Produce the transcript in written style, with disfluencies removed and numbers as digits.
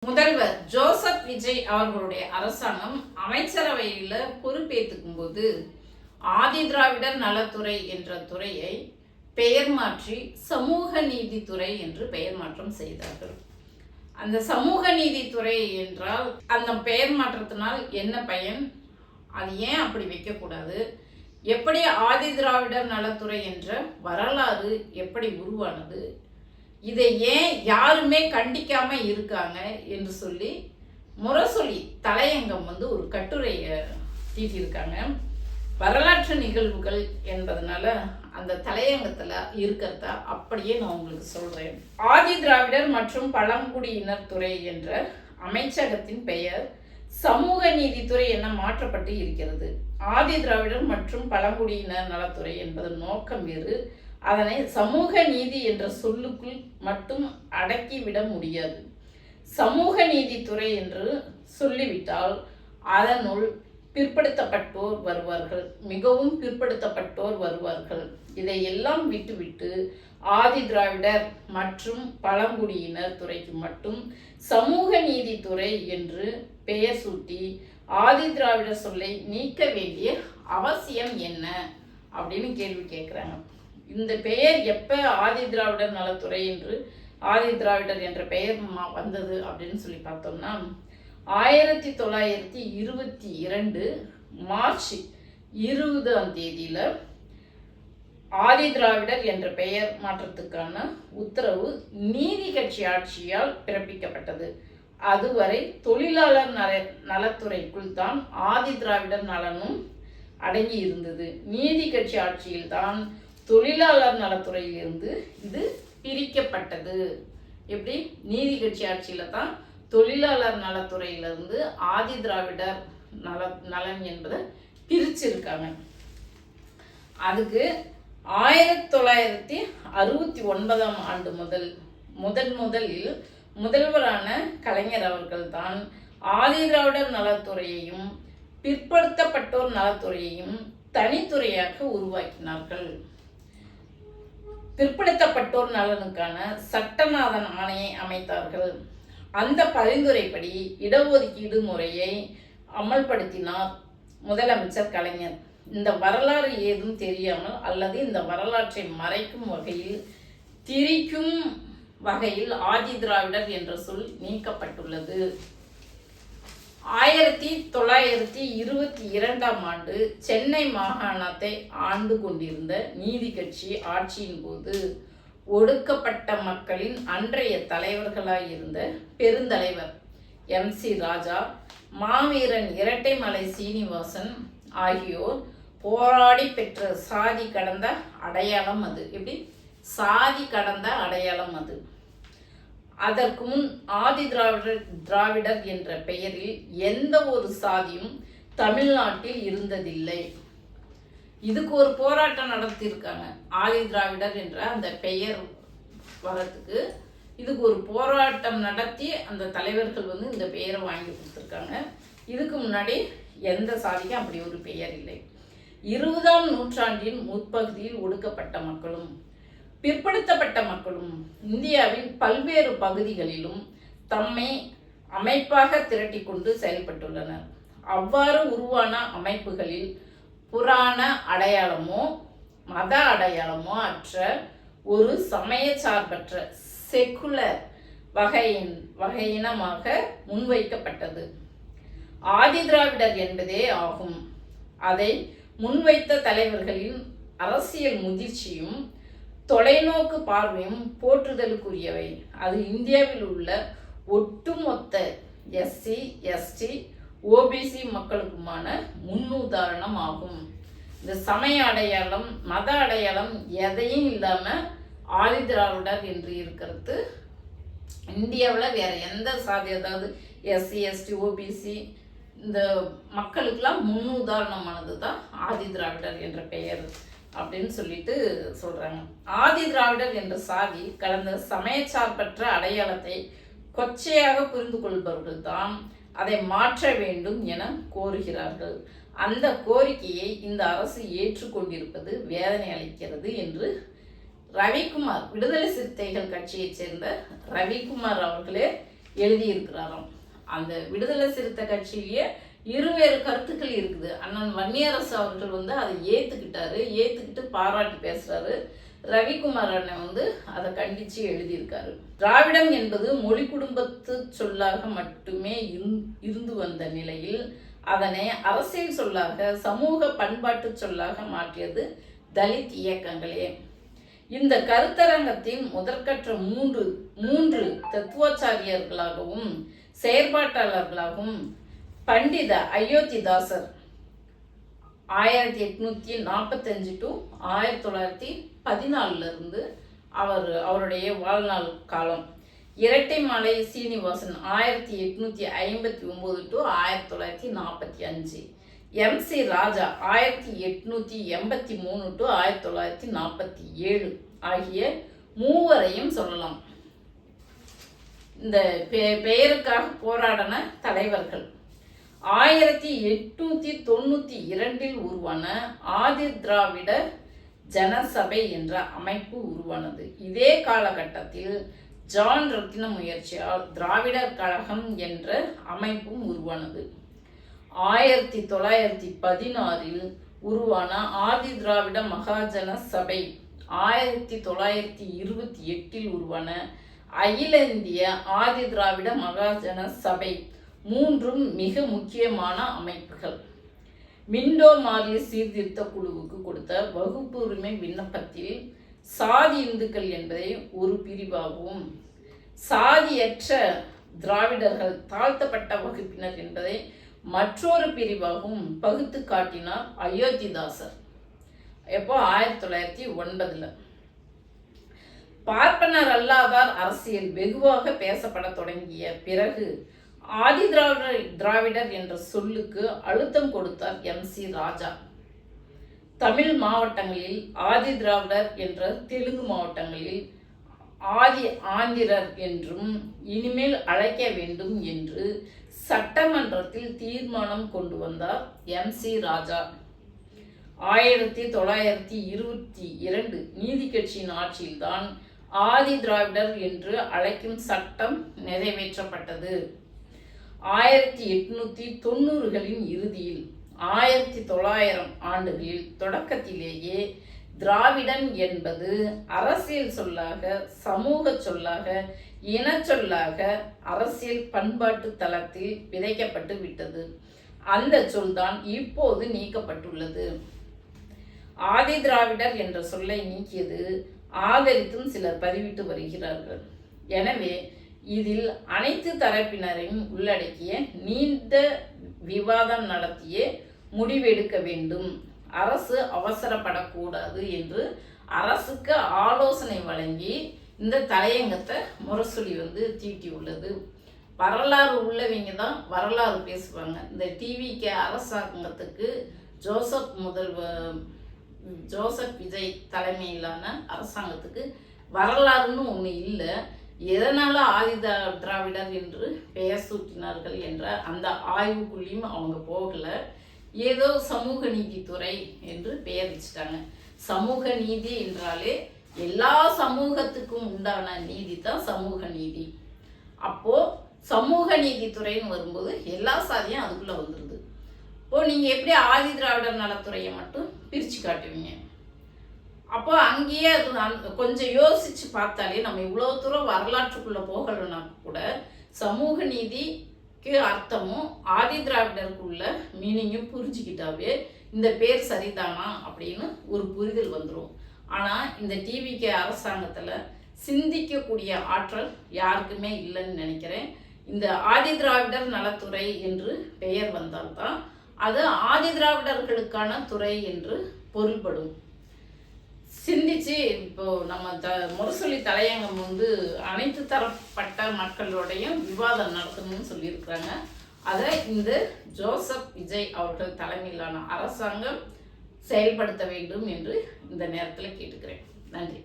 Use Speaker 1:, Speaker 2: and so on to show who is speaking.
Speaker 1: முதல்வர் ஜோசப் விஜய் அவர்களுடைய அரசாங்கம் அமைச்சரவையில் பொறுப்பேற்றுக்கும் போது ஆதி திராவிடர் நலத்துறை என்ற துறையை பெயர் மாற்றி சமூக நீதித்துறை என்று பெயர் மாற்றம் செய்தார்கள். அந்த சமூக நீதித்துறை என்றால் அந்த பெயர் மாற்றத்தினால் என்ன பயன்? அது ஏன் அப்படி வைக்கக்கூடாது? எப்படி ஆதி திராவிடர் நலத்துறை என்ற வரலாறு எப்படி உருவானது? இதை ஏன் யாருமே கண்டிக்காம இருக்காங்க என்று சொல்லி முரசொலி தலையங்கம் ஒரு கட்டுரையை தீட்டியிருக்காங்க. வரலாற்று நிகழ்வுகள் என்பதனால அந்த தலையங்கத்தில் இருக்கிறத அப்படியே நான் உங்களுக்கு சொல்றேன். ஆதி திராவிடர் மற்றும் பழங்குடியினர் துறை என்ற அமைச்சகத்தின் பெயர் சமூக நீதித்துறை என மாற்றப்பட்டு இருக்கிறது. ஆதி திராவிடர் மற்றும் பழங்குடியினர் நலத்துறை என்பதன் நோக்கம் வேறு. அதனை சமூக நீதி என்ற சொல்லுக்குள் மட்டும் அடக்கிவிட முடியாது. சமூக நீதித்துறை என்று சொல்லிவிட்டால் அதனுள் பிற்படுத்தப்பட்டோர் வருவார்கள், மிகவும் பிற்படுத்தப்பட்டோர் வருவார்கள். இதையெல்லாம் விட்டுவிட்டு ஆதி திராவிடர் மற்றும் பழங்குடியினர் துறைக்கு மட்டும் சமூக நீதித்துறை என்று பெயர் சூட்டி ஆதி திராவிடர் சொல்லை நீக்க வேண்டிய அவசியம் என்ன அப்படின்னு கேள்வி கேட்குறாங்க. இந்த பெயர் எப்போ ஆதி திராவிடர் நலத்துறை என்று ஆதி திராவிடர் என்ற பெயர் வந்தது அப்படின்னு சொல்லி பார்த்தோம்னா 1922 மார்ச் 20 ஆதி திராவிடர் என்ற பெயர் மாற்றத்துக்கான உத்தரவு நீதி கட்சி ஆட்சியால் பிறப்பிக்கப்பட்டது. அதுவரை தொழிலாளர் நலத்துறைக்குள் தான் ஆதி திராவிடர் நலனும் அடங்கி இருந்தது. நீதி கட்சி ஆட்சியில் தான் தொழிலாளர் நலத்துறையிலிருந்து இது பிரிக்கப்பட்டது. எப்படி? நீதி கட்சி ஆட்சியில தான் தொழிலாளர் நலத்துறையிலிருந்து ஆதி திராவிடர் நலன் என்பதை பிரிச்சிருக்காங்க. அதுக்கு 1969 முதலில் முதல்வரான கலைஞர் அவர்கள் தான் ஆதி திராவிடர் நலத்துறையையும் பிற்படுத்தப்பட்டோர் நலத்துறையையும் தனித்துறையாக உருவாக்கினார்கள். பிற்படுத்தப்பட்டோர் நலனுக்கான சட்டநாதன் ஆணையை அமைத்தார்கள். அந்த பரிந்துரைப்படி இடஒதுக்கீடு முறையை அமல்படுத்தினார் முதலமைச்சர் கலைஞர். இந்த வரலாறு ஏதும் தெரியாமல் அல்லது இந்த வரலாற்றை மறைக்கும் வகையில் திரிக்கும் வகையில் ஆதி திராவிடர் என்ற சொல் நீக்கப்பட்டுள்ளது. 1922 சென்னை மாகாணத்தை ஆண்டு கொண்டிருந்த நீதி கட்சி ஆட்சியின் போது ஒடுக்கப்பட்ட மக்களின் அன்றைய தலைவர்களாயிருந்த பெருந்தலைவர் MC ராஜா, மாவீரன் இரட்டைமலை சீனிவாசன் ஆகியோர் போராடி பெற்ற சாதி கடந்த அடையாளம் அது. எப்படி? சாதி கடந்த அடையாளம் அது. அதற்கு முன் ஆதி திராவிடர் என்ற பெயரில் எந்த ஒரு சாதியும் தமிழ்நாட்டில் இருந்ததில்லை. இதுக்கு ஒரு போராட்டம் நடத்தியிருக்காங்க. ஆதி திராவிடர் என்ற அந்த பெயர் வரத்துக்கு இதுக்கு ஒரு போராட்டம் நடத்தி அந்த தலைவர்கள் இந்த பெயரை வாங்கி கொடுத்துருக்காங்க. இதுக்கு முன்னாடி எந்த சாதிக்கும் அப்படி ஒரு பெயர் இல்லை. 20ஆம் நூற்றாண்டின் முற்பகுதியில் ஒடுக்கப்பட்ட மக்களும் பிற்படுத்தப்பட்ட மக்களும் இந்தியாவின் பல்வேறு பகுதிகளிலும் தம்மை அமைப்பாக திரட்டி கொண்டு செயல்பட்டுள்ளனர். அவ்வாறு உருவான அமைப்புகளில் புராண அடையாளமோ மத அடையாளமோ அற்ற ஒரு சமய சார்பற்ற செக்குலர் வகையினமாக முன்வைக்கப்பட்டது ஆதி திராவிடர் என்பதே ஆகும். அதை முன்வைத்த தலைவர்களின் அரசியல் முதிர்ச்சியும் தொலைநோக்கு பார்வையும் போற்றுதலுக்குரியவை. அது இந்தியாவில் உள்ள ஒட்டுமொத்த SC ST OBC மக்களுக்குமான முன்னுதாரணம் ஆகும். இந்த சமய அடையாளம் மத அடையாளம் எதையும் இல்லாம ஆதி திராவிடர் என்று இருக்கிறது இந்தியாவில் வேற எந்த சாதி, அதாவது SC ST OBC இந்த மக்களுக்கெல்லாம் முன்னுதாரணமானது தான் ஆதி திராவிடர் என்ற பெயர் அப்படின்னு சொல்லிட்டு சொல்றாங்க. ஆதி திராவிடர் என்ற சாதி கலந்த சமயச்சார்பற்ற அடையாளத்தை கொச்சையாக புரிந்து கொள்பவர்கள் தான் அதை மாற்ற வேண்டும் என கோருகிறார்கள். அந்த கோரிக்கையை இந்த அரசு ஏற்றுக்கொண்டிருப்பது வேதனை அளிக்கிறது என்று ரவிக்குமார், விடுதலை சிறுத்தைகள் கட்சியைச் சேர்ந்த ரவிக்குமார் அவர்களே எழுதியிருக்கிறாராம். அந்த விடுதலை சிறுத்தை கட்சியிலேயே இருவேறு கருத்துக்கள் இருக்குது. அண்ணன் வன்னியரசு அவர்கள் அதை ஏத்துக்கிட்டு பாராட்டி பேசுறாரு. ரவிக்குமார் அண்ணன் அதை கண்டிச்சு எழுதியிருக்காரு. திராவிடம் என்பது மொழி குடும்பத்து சொல்லாக மட்டுமே இருந்து வந்த நிலையில் அதனை அரசியல் சொல்லாக, சமூக பண்பாட்டு சொல்லாக மாற்றியது தலித் இயக்கங்களே. இந்த கருத்தரங்கத்தின் முதற்கற்ற மூன்று தத்துவாச்சாரியர்களாகவும் செயற்பாட்டாளர்களாகவும் பண்டித அயோத்திதாசர் 1845 to 1914 அவருடைய வாழ்நாள் காலம். Rettaimalai Srinivasan 1859 to 1945, MC Raja 1883 to 1947 ஆகிய மூவரையும் சொல்லலாம். இந்த பெயருக்காக போராடின தலைவர்கள். 1892 உருவான ஆதி திராவிட ஜனசபை என்ற அமைப்பு உருவானது. இதே காலகட்டத்தில் ஜான் ரத்தின முயற்சியால் திராவிடர் கழகம் என்ற அமைப்பும் உருவானது. 1916 உருவான ஆதி திராவிட மகாஜன சபை, 1928 உருவான அகில இந்திய ஆதி திராவிட மகாஜன சபை மூன்றும் மிக முக்கியமான அமைப்புகள். மிண்டோ மார்லி சீர்திருத்த குழுவுக்கு கொடுத்த வகுப்பு உரிமை விண்ணப்பத்தில் சாதி இந்துக்கள் என்பதை ஒரு பிரிவாகவும், சாதியற்ற திராவிடர்கள் தாழ்த்தப்பட்ட வகுப்பினர் என்பதை மற்றொரு பிரிவாகவும் பகுத்து காட்டினார் அயோத்திதாசர். எப்போ 1909. பார்ப்பனர் அல்லாதார் அரசியல் வெகுவாக பேசப்பட தொடங்கிய பிறகு ஆதி திராவிடர் என்ற சொல்லுக்கு அழுத்தம் கொடுத்தார் MC ராஜா. தமிழ் மாவட்டங்களில் ஆதி திராவிடர் என்ற தெலுங்கு மாவட்டங்களில் ஆதி ஆந்திரர் என்றும் இனிமேல் அழைக்க வேண்டும் என்று சட்டமன்றத்தில் தீர்மானம் கொண்டு வந்தார் MC ராஜா. 1922 நீதி கட்சியின் ஆட்சியில்தான் ஆதி திராவிடர் என்று அழைக்கும் சட்டம் நிறைவேற்றப்பட்டது. 1890களின் இறுதியில் 1900 ஆண்டுகளில் தொடக்கத்திலேயே திராவிடன் என்பது அரசியல் சொல்லாக, சமூக சொல்லாக, இன சொல்லாக அரசியல் பண்பாட்டு தளத்தில் விதைக்கப்பட்டு விட்டது. அந்த சொல்தான் இப்போது நீக்கப்பட்டுள்ளது. ஆதி திராவிடர் என்ற சொல்லை நீக்கியது ஆதரித்தும் சிலர் பதிவிட்டு வருகிறார்கள். எனவே இதில் அனைத்து தரப்பினரையும் உள்ளடக்கிய நீண்ட விவாதம் நடத்தியே முடிவெடுக்க வேண்டும். அரசு அவசரப்படக்கூடாது என்று அரசுக்கு ஆலோசனை வழங்கி இந்த தலையங்கத்தை முரசொலி தீட்டியுள்ளது. வரலாறு உள்ளவங்க தான் வரலாறு பேசுவாங்க. இந்த டிவிக்கு அரசாங்கத்துக்கு ஜோசப் விஜய் தலைமையிலான அரசாங்கத்துக்கு வரலாறுன்னு ஒன்று இல்லை. எதனால ஆதி திராவிடர் என்று பெயர் சூட்டினார்கள் என்ற அந்த ஆய்வுக்குள்ளேயும் அவங்க போகல. ஏதோ சமூக நீதித்துறை என்று பெயர் வச்சுட்டாங்க. சமூக நீதி என்றாலே எல்லா சமூகத்துக்கும் உண்டான நீதி தான் சமூக நீதி. அப்போ சமூக நீதித்துறைன்னு வரும்போது எல்லா சாதியும் அதுக்குள்ள வந்துடுது. இப்போ நீங்க எப்படி ஆதி திராவிடர் நலத்துறையை மட்டும் பிரிச்சு காட்டுவீங்க? அப்போ அங்கேயே அது கொஞ்சம் யோசிச்சு பார்த்தாலே நம்ம இவ்வளோ தூரம் வரலாற்றுக்குள்ள போகலன்னா கூட சமூக நீதிக்கு அர்த்தமும் ஆதி திராவிடருக்குள்ள மீனிங்கும் புரிஞ்சுக்கிட்டாவே இந்த பேர் சரிதானா அப்படின்னு ஒரு புரிதல் வந்துடும். ஆனால் இந்த டிவிக்கு அரசாங்கத்தில் சிந்திக்கக்கூடிய ஆற்றல் யாருக்குமே இல்லைன்னு நினைக்கிறேன். இந்த ஆதி திராவிடர் நலத்துறை என்று பெயர் வந்தால்தான் அது ஆதி திராவிடர்களுக்கான துறை என்று பொருள்படும். சிந்திச்சு இப்போ நம்ம முரசொலி தலையங்கம் அனைத்து தரப்பட்ட மக்களோடையும் விவாதம் நடத்தணும்னு சொல்லியிருக்கிறாங்க. அதை இந்த ஜோசப் விஜய் அவர்கள் தலைமையிலான அரசாங்கம் செயல்படுத்த வேண்டும் என்று இந்த நேரத்தில் கேட்டுக்கிறேன். நன்றி.